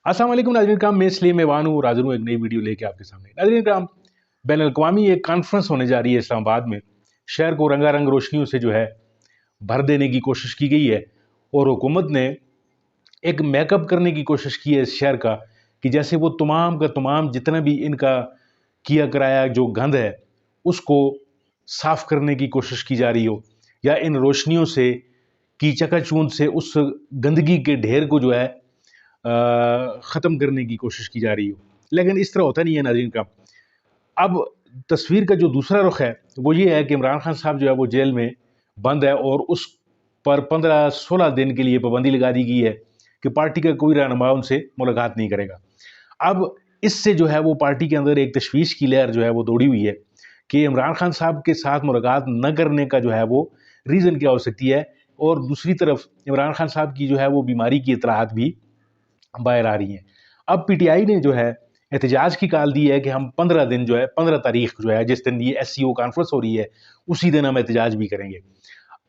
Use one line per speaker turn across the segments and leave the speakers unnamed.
अस्सलाम वालेकुम नाज़रीन कराम, मैं इसलिए मेवान हूँ हाज़िर हूँ एक नई वीडियो लेके आपके सामने। नाज़रीन कराम, बैनुल-अक़वामी एक कॉन्फ्रेंस होने जा रही है इस्लामाबाद में। शहर को रंगारंग रोशनियों से जो है भर देने की कोशिश की गई है और हुकूमत ने एक मेकअप करने की कोशिश की है इस शहर का कि जैसे वो तमाम का तमाम जितना भी इनका किया कराया जो गंद है उसको साफ करने की कोशिश की जा रही हो, या इन रोशनियों से की चकाचौंध से उस गंदगी के ढेर को जो है ख़त्म करने की कोशिश की जा रही हो। लेकिन इस तरह होता नहीं है नाज़रीन का। अब तस्वीर का जो दूसरा रुख है वो ये है कि इमरान खान साहब जो है वो जेल में बंद है और उस पर 15-16 दिन के लिए पाबंदी लगा दी गई है कि पार्टी का कोई रहनुमा उनसे मुलाकात नहीं करेगा। अब इससे जो है वो पार्टी के अंदर एक तशवीश की लहर जो है वो दौड़ी हुई है कि इमरान खान साहब के साथ मुलाकात न करने का जो है वो रीज़न क्या हो सकती है, और दूसरी तरफ इमरान खान साहब की जो है वो बीमारी की इतलात भी बाहर आ रही हैं। अब पीटीआई ने जो है एहतजाज की कॉल दी है कि हम 15 दिन जो है 15 तारीख जो है जिस दिन ये एससीओ कॉन्फ्रेंस हो रही है उसी दिन हम एहतजाज भी करेंगे।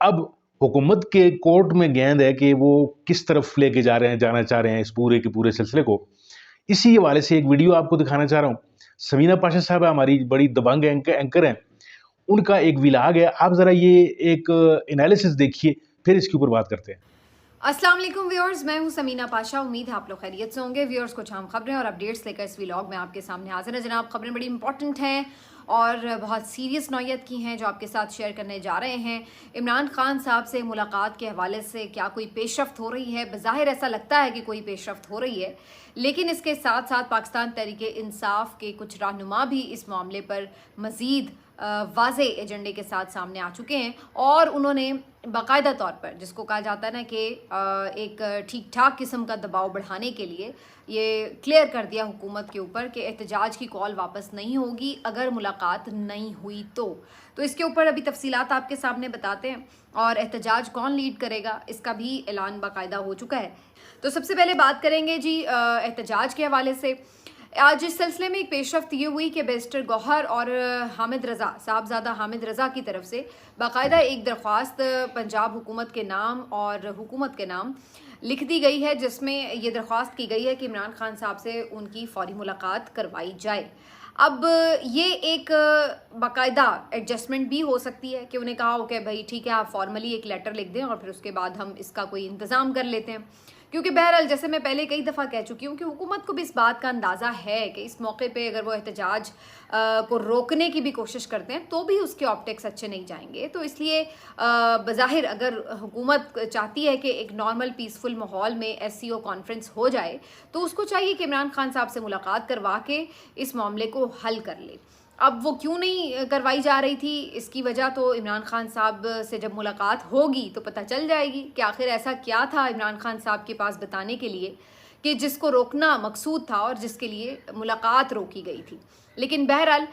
अब हुकूमत के कोर्ट में गेंद है कि वो किस तरफ लेके जाना चाह रहे हैं इस पूरे के पूरे सिलसिले को। इसी हवाले से एक वीडियो आपको दिखाना चाह रहा हूँ। समीना पाशा साहब हमारी बड़ी दबंग एंकर हैं, उनका एक व्लॉग है। आप ज़रा ये एक एनालिसिस देखिए, फिर इसके ऊपर बात करते हैं।
अस्सलाम वालेकुम व्यूअर्स, मैं हूं समीना पाशा। उम्मीद है आप लोग खैरियत से होंगे। व्यूअर्स, कुछ अहम खबरें और अपडेट्स लेकर इस व्लॉग में आपके सामने हाजिर है जनाब। खबरें बड़ी इंपॉर्टेंट हैं और बहुत सीरियस नौयत की हैं जो आपके साथ शेयर करने जा रहे हैं। इमरान खान साहब से मुलाकात के हवाले से क्या कोई पेशरफ्त हो रही है? बज़ाहिर ऐसा लगता है कि कोई पेशरफ्त हो रही है, लेकिन इसके साथ साथ पाकिस्तान तहरीके इंसाफ के कुछ रहनुमा भी इस मामले पर मज़ीद वाज़े एजेंडे के साथ सामने आ चुके हैं और उन्होंने बाकायदा तौर पर, जिसको कहा जाता है ना कि एक ठीक ठाक किस्म का दबाव बढ़ाने के लिए ये क्लियर कर दिया हुकूमत के ऊपर कि एहतजाज की कॉल वापस नहीं होगी अगर मुलाकात नहीं हुई तो इसके ऊपर अभी तफसीलात आपके सामने बताते हैं और एहतजाज कौन लीड करेगा इसका भी ऐलान बाकायदा हो चुका है। तो सबसे पहले बात करेंगे जी एहतजाज के हवाले से। आज इस सिलसिले में एक पेशरफ्त ये हुई कि बैरिस्टर गौहर और हामिद रज़ा, साहबजादा हामिद रज़ा की तरफ से बाकायदा एक दरख्वास्त पंजाब हुकूमत के नाम और हुकूमत के नाम लिख दी गई है, जिसमें ये दरख्वास्त की गई है कि इमरान खान साहब से उनकी फ़ौरी मुलाकात करवाई जाए। अब ये एक बाकायदा एडजस्टमेंट भी हो सकती है कि उन्हें कहा हो कि भाई ठीक है, आप फॉर्मली एक लेटर लिख दें और फिर उसके बाद हम इसका कोई इंतज़ाम कर लेते हैं। क्योंकि बहरहाल जैसे मैं पहले कई दफ़ा कह चुकी हूँ कि हुकूमत को भी इस बात का अंदाज़ा है कि इस मौके पे अगर वो एहतजाज को रोकने की भी कोशिश करते हैं तो भी उसके ऑप्टिक्स अच्छे नहीं जाएंगे। तो इसलिए बज़ाहिर अगर हुकूमत चाहती है कि एक नॉर्मल पीसफुल माहौल में एससीओ कॉन्फ्रेंस हो जाए तो उसको चाहिए कि इमरान खान साहब से मुलाकात करवा के इस मामले को हल कर ले। अब वो क्यों नहीं करवाई जा रही थी, इसकी वजह तो इमरान खान साहब से जब मुलाकात होगी तो पता चल जाएगी कि आखिर ऐसा क्या था इमरान खान साहब के पास बताने के लिए कि जिसको रोकना मकसूद था और जिसके लिए मुलाकात रोकी गई थी। लेकिन बहरहाल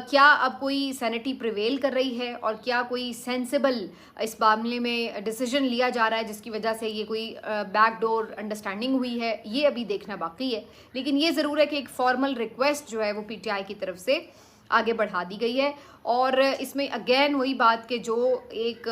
क्या अब कोई सैनिटी प्रिवेल कर रही है और क्या कोई सेंसिबल इस मामले में डिसीजन लिया जा रहा है जिसकी वजह से ये कोई बैकडोर अंडरस्टैंडिंग हुई है, ये अभी देखना बाकी है। लेकिन ये ज़रूर है कि एक फॉर्मल रिक्वेस्ट जो है वो पीटीआई की तरफ से आगे बढ़ा दी गई है और इसमें अगेन वही बात कि जो एक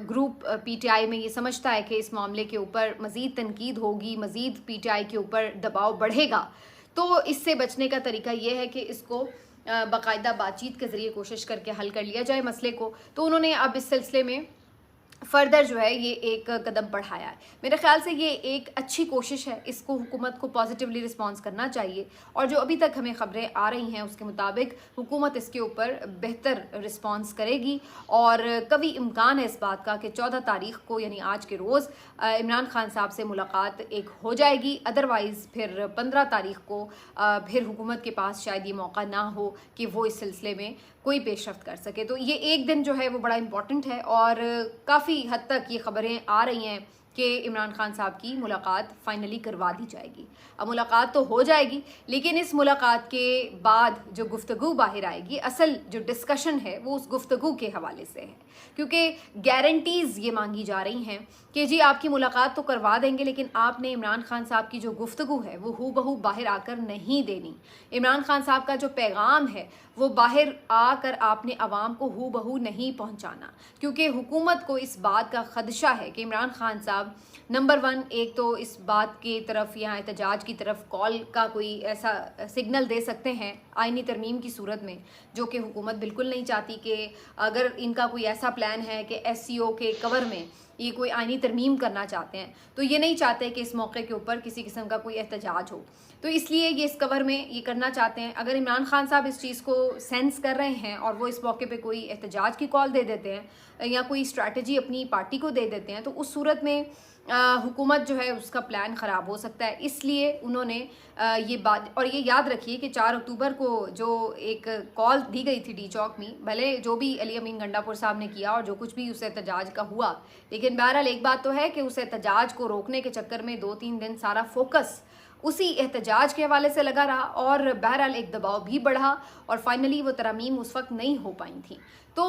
ग्रुप पीटीआई में ये समझता है कि इस मामले के ऊपर मज़ीद तनकीद होगी, मज़ीद पीटीआई के ऊपर दबाव बढ़ेगा, तो इससे बचने का तरीका ये है कि इसको बाकायदा बातचीत के ज़रिए कोशिश करके हल कर लिया जाए मसले को। तो उन्होंने अब इस सिलसिले में फर्दर जो है ये एक कदम बढ़ाया है। मेरे ख्याल से ये एक अच्छी कोशिश है, इसको हुकूमत को पॉजिटिवली रिस्पॉन्स करना चाहिए और जो अभी तक हमें ख़बरें आ रही हैं उसके मुताबिक हुकूमत इसके ऊपर बेहतर रिस्पॉन्स करेगी और कभी इम्कान है इस बात का कि 14 तारीख को यानी आज के रोज़ इमरान खान साहब से मुलाकात एक हो जाएगी। अदरवाइज़ फिर 15 तारीख को फिर हुकूमत के पास शायद ये मौका ना हो कि वो इस सिलसिले में कोई पेशरफ्त कर सके। तो ये एक दिन जो है वो बड़ा इम्पॉर्टेंट है और काफ़ी हद तक ये खबरें आ रही हैं कि इमरान खान साहब की मुलाकात फाइनली करवा दी जाएगी। अब मुलाकात तो हो जाएगी, लेकिन इस मुलाकात के बाद जो गुफ्तगू बाहर आएगी, असल जो डिस्कशन है वो उस गुफ्तगू के हवाले से है, क्योंकि गारंटीज़ ये मांगी जा रही हैं कि जी आपकी मुलाकात तो करवा देंगे, लेकिन आपने इमरान खान साहब की जो गुफ्तगू है वो हूबहू बाहर आकर नहीं देनी। इमरान खान साहब का जो पैगाम है वो बाहर आकर आपने अवाम को हूबहू नहीं पहुंचाना, क्योंकि हुकूमत को इस बात का खदशा है कि इमरान खान साहब साहब, नंबर 1 एक तो इस बात की तरफ, यहाँ एहतजाज की तरफ कॉल का कोई ऐसा सिग्नल दे सकते हैं आइनी तरमीम की सूरत में, जो कि हुकूमत बिल्कुल नहीं चाहती कि अगर इनका कोई ऐसा प्लान है कि SCO के कवर में ये कोई आइनी तरमीम करना चाहते हैं, तो ये नहीं चाहते कि इस मौके के ऊपर किसी किस्म का कोई एहतजाज हो, तो इसलिए ये इस कवर में ये करना चाहते हैं। अगर इमरान खान साहब इस चीज़ को सेंस कर रहे हैं और वो इस मौके पे कोई एहतजाज की कॉल दे देते हैं या कोई स्ट्रैटेजी अपनी पार्टी को दे देते हैं, तो उस सूरत में हुकूमत जो है उसका प्लान ख़राब हो सकता है। इसलिए उन्होंने ये बात, और ये याद रखिए कि 4 अक्टूबर को जो एक कॉल दी गई थी डी चौक में, भले जो भी अली अमीन गंडापुर साहब ने किया और जो कुछ भी उस एहतजाज का हुआ, लेकिन बहरहाल एक बात तो है कि उस एहतजाज को रोकने के चक्कर में 2-3 दिन सारा फोकस उसी एहतजाज के हवाले से लगा रहा और बहरहाल एक दबाव भी बढ़ा और फाइनली वो तरमीम उस वक्त नहीं हो पाई थी। तो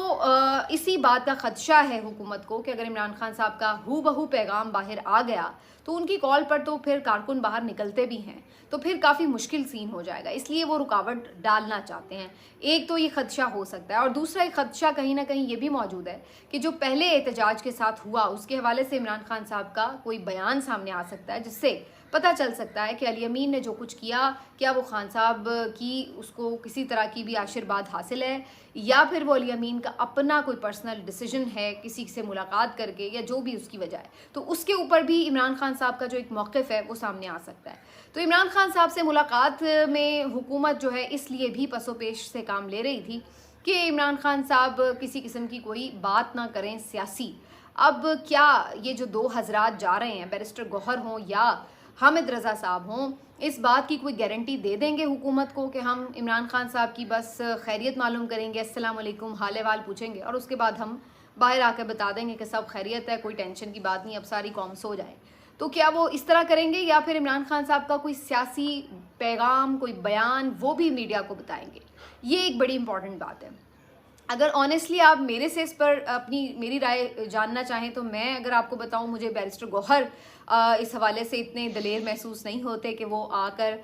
इसी बात का खदशा है हुकूमत को कि अगर इमरान खान साहब का हू बहू पैगाम बाहर आ गया तो उनकी कॉल पर तो फिर कारकुन बाहर निकलते भी हैं, तो फिर काफ़ी मुश्किल सीन हो जाएगा, इसलिए वो रुकावट डालना चाहते हैं। एक तो ये खदशा हो सकता है, और दूसरा एक खदशा कहीं ना कहीं ये भी मौजूद है कि जो पहले एहतजाज के साथ हुआ उसके हवाले से इमरान खान साहब का कोई बयान सामने आ सकता है, जिससे पता चल सकता है कि अली अमीन ने जो कुछ किया, क्या वो खान साहब की उसको किसी तरह की भी आशीर्वाद हासिल है, या फिर वो अली अमीन का अपना कोई पर्सनल डिसीजन है किसी से मुलाकात करके, या जो भी उसकी वजह है, तो उसके ऊपर भी इमरान खान साहब का जो एक मौक़िफ़ है वो सामने आ सकता है। तो इमरान खान साहब से मुलाकात में हुकूमत जो है इसलिए भी पसोपेश से काम ले रही थी कि इमरान खान साहब किसी किस्म की कोई बात ना करें सियासी। अब क्या ये जो 2 हज़रात जा रहे हैं, बैरिस्टर गौहर हों या हामिद रज़ा साहब हों, इस बात की कोई गारंटी दे देंगे हुकूमत को कि हम इमरान खान साहब की बस खैरियत मालूम करेंगे, अस्सलाम वालेकुम, हाल वाल पूछेंगे और उसके बाद हम बाहर आकर बता देंगे कि सब खैरियत है, कोई टेंशन की बात नहीं, अब सारी कौम सो जाए। तो क्या वो इस तरह करेंगे, या फिर इमरान खान साहब का कोई सियासी पैगाम, कोई बयान वो भी मीडिया को बताएंगे? ये एक बड़ी इंपॉर्टेंट बात है। अगर ऑनेस्टली आप मेरे से इस पर मेरी राय जानना चाहें तो मैं अगर आपको बताऊं, मुझे बैरिस्टर गौहर इस हवाले से इतने दलेर महसूस नहीं होते कि वो आकर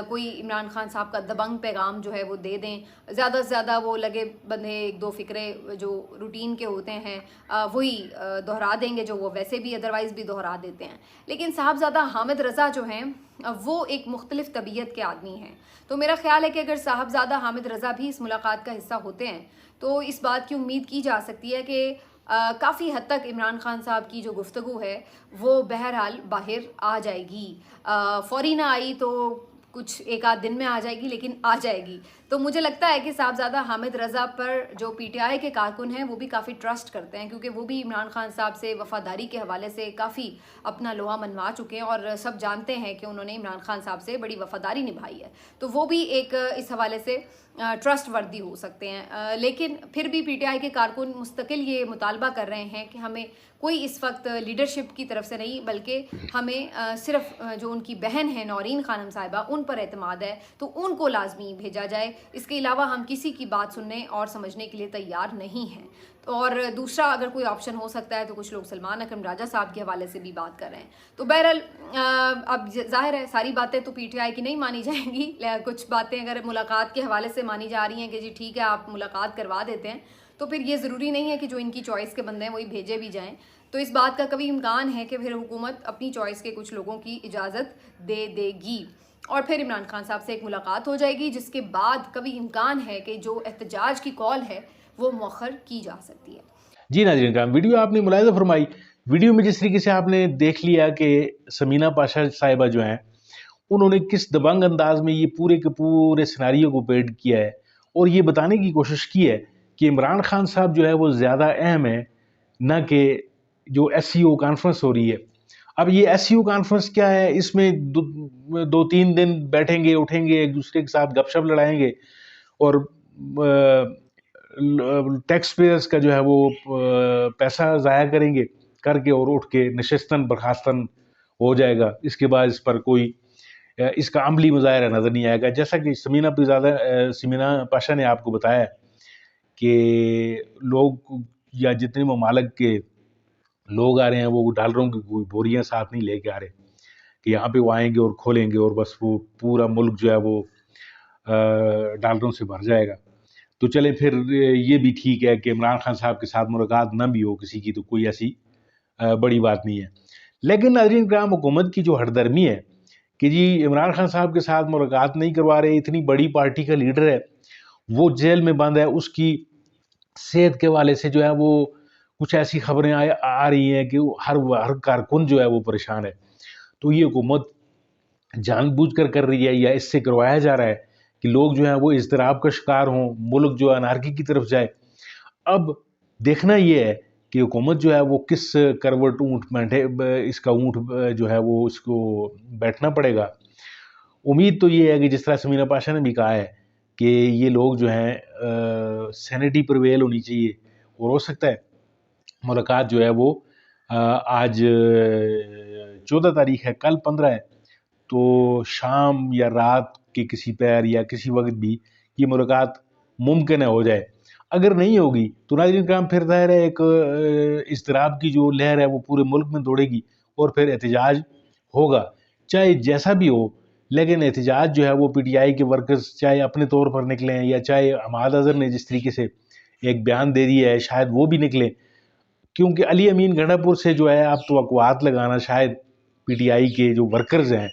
कोई इमरान खान साहब का दबंग पैगाम जो है वो दे दें। ज़्यादा से ज़्यादा वो लगे बंधे 1-2 फ़िक्रे जो रूटीन के होते हैं वही दोहरा देंगे, जो वो वैसे भी अदरवाइज़ भी दोहरा देते हैं। लेकिन साहबज़ादा हामिद रज़ा जो हैं वो एक मुख्तलिफ़ तबीयत के आदमी हैं, तो मेरा ख़्याल है कि अगर साहबज़ादा हामिद रज़ा भी इस मुलाकात का हिस्सा होते हैं तो इस बात की उम्मीद की जा सकती है कि काफ़ी हद तक इमरान खान साहब की जो गुफ्तगू है वो बहरहाल बाहर आ जाएगी। फ़ौरी ना आई तो कुछ 1-8 दिन में आ जाएगी, लेकिन आ जाएगी। तो मुझे लगता है कि साहबज़ादा हामिद रज़ा पर जो PTI के कारकुन हैं वो भी काफ़ी ट्रस्ट करते हैं, क्योंकि वो भी इमरान खान साहब से वफ़ादारी के हवाले से काफ़ी अपना लोहा मनवा चुके हैं और सब जानते हैं कि उन्होंने इमरान खान साहब से बड़ी वफ़ादारी निभाई है, तो वो भी एक इस हवाले से ट्रस्ट वर्दी हो सकते हैं। लेकिन फिर भी PTI के कारकुन मुस्तकिल ये मुतालबा कर रहे हैं कि हमें कोई इस वक्त लीडरशिप की तरफ से नहीं, बल्कि हमें सिर्फ जो उनकी बहन है नौरीन खानम साहिबा, उन पर एतमाद है, तो उनको लाजमी भेजा जाए। इसके अलावा हम किसी की बात सुनने और समझने के लिए तैयार नहीं हैं। और दूसरा अगर कोई ऑप्शन हो सकता है तो कुछ लोग सलमान अकरम राजा साहब के हवाले से भी बात कर रहे हैं। तो बहरहाल अब ज़ाहिर है सारी बातें तो PTI की नहीं मानी जाएंगी, कुछ बातें अगर मुलाकात के हवाले से मानी जा रही हैं कि जी ठीक है आप मुलाकात करवा देते हैं, तो फिर ये ज़रूरी नहीं है कि जो इनकी चॉइस के बंदे हैं वही भेजे भी जाएँ। तो इस बात का कभी इम्कान है कि फिर हुकूमत अपनी चॉइस के कुछ लोगों की इजाज़त दे देगी और फिर इमरान खान साहब से एक मुलाकात हो जाएगी, जिसके बाद कभी इम्कान है कि जो एहतजाज की कॉल है वो मौखर की जा सकती है।
जी नाज़रीन कराम, वीडियो आपने मुलाहिज़ा फरमाई। वीडियो में जिस तरीके से आपने देख लिया कि समीना पाशा साहिबा जो हैं उन्होंने किस दबंग अंदाज में ये पूरे के पूरे सिनारियो को पेंट किया है और ये बताने की कोशिश की है कि इमरान खान साहब जो है वो ज़्यादा अहम है, ना कि जो SCO कॉन्फ्रेंस हो रही है। अब ये SCO कॉन्फ्रेंस क्या है, इसमें 2-3 दिन बैठेंगे उठेंगे, एक दूसरे के साथ गपशप लड़ाएंगे और टैक्स पेयर्स का जो है वो पैसा ज़ाया करेंगे करके और उठ के नशिस्तन बर्खास्तन हो जाएगा। इसके बाद इस पर कोई इसका अमली मुज़ाहिरा नज़र नहीं आएगा। जैसा कि समीना पाशा ने आपको बताया कि लोग या जितने ममालिक के लोग आ रहे हैं वो डॉलरों की कोई बोरियां साथ नहीं लेके आ रहे कि यहाँ पे वो आएंगे और खोलेंगे और बस वो पूरा मुल्क जो है वो डॉलरों से भर जाएगा। तो चले फिर ये भी ठीक है कि इमरान खान साहब के साथ मुलाकात ना भी हो किसी की, तो कोई ऐसी बड़ी बात नहीं है। لیکن ناظرین کرام حکومت کی جو ہردرمی ہے کہ جی عمران خان صاحب کے ساتھ ملاقات نہیں کروا رہے، اتنی بڑی پارٹی کا لیڈر ہے، وہ جیل میں بند ہے، اس کی صحت کے حوالے سے جو ہے وہ کچھ ایسی خبریں آ رہی ہیں کہ ہر کارکن جو ہے وہ پریشان ہے، تو یہ حکومت جان بوجھ کر رہی ہے یا اس سے کروایا جا رہا ہے کہ لوگ جو ہیں وہ اضطراب کا شکار ہوں، ملک جو ہے انارکی کی طرف جائے۔ اب دیکھنا یہ ہے کہ حکومت جو ہے وہ کس کروٹ اونٹ بیٹھے، اس کا اونٹ جو ہے وہ اس کو بیٹھنا پڑے گا۔ امید تو یہ ہے کہ جس طرح سمینہ پاشا نے بھی کہا ہے کہ یہ لوگ جو ہیں سینٹی پرویل ہونی چاہیے، اور ہو سکتا ہے ملاقات جو ہے وہ آج 14 تاریخ ہے، کل 15 ہے، تو شام یا رات کے کسی پیر یا کسی وقت بھی یہ ملاقات ممکن ہے ہو جائے۔ اگر نہیں ہوگی تو ناظرین کرام پھر ظاہر ہے ایک اضطراب کی جو لہر ہے وہ پورے ملک میں دوڑے گی اور پھر احتجاج ہوگا، چاہے جیسا بھی ہو۔ لیکن احتجاج جو ہے وہ پی ٹی آئی کے ورکرز چاہے اپنے طور پر نکلیں یا چاہے حماد اظہر نے جس طریقے سے ایک بیان دے دیا ہے شاید وہ بھی نکلیں، کیونکہ علی امین گنڈا پور سے جو ہے اب توقعات لگانا شاید پی ٹی آئی کے جو ورکرز ہیں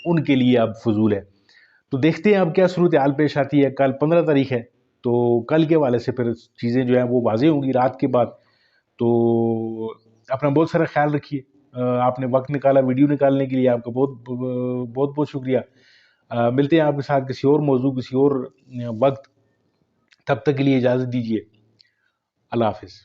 ان کے لیے اب فضول ہے۔ تو دیکھتے ہیں اب کیا صورتحال پیش آتی ہے۔ کل 15 تاریخ ہے، تو کل کے حوالے سے پھر چیزیں جو ہیں وہ واضح ہوں گی رات کے بعد۔ تو اپنا بہت سارا خیال رکھیے، آپ نے وقت نکالا ویڈیو نکالنے کے لیے، آپ کا بہت بہت شکریہ۔ ملتے ہیں آپ کے ساتھ کسی اور موضوع کسی اور وقت، تب تک کے لیے اجازت دیجیے، اللہ حافظ۔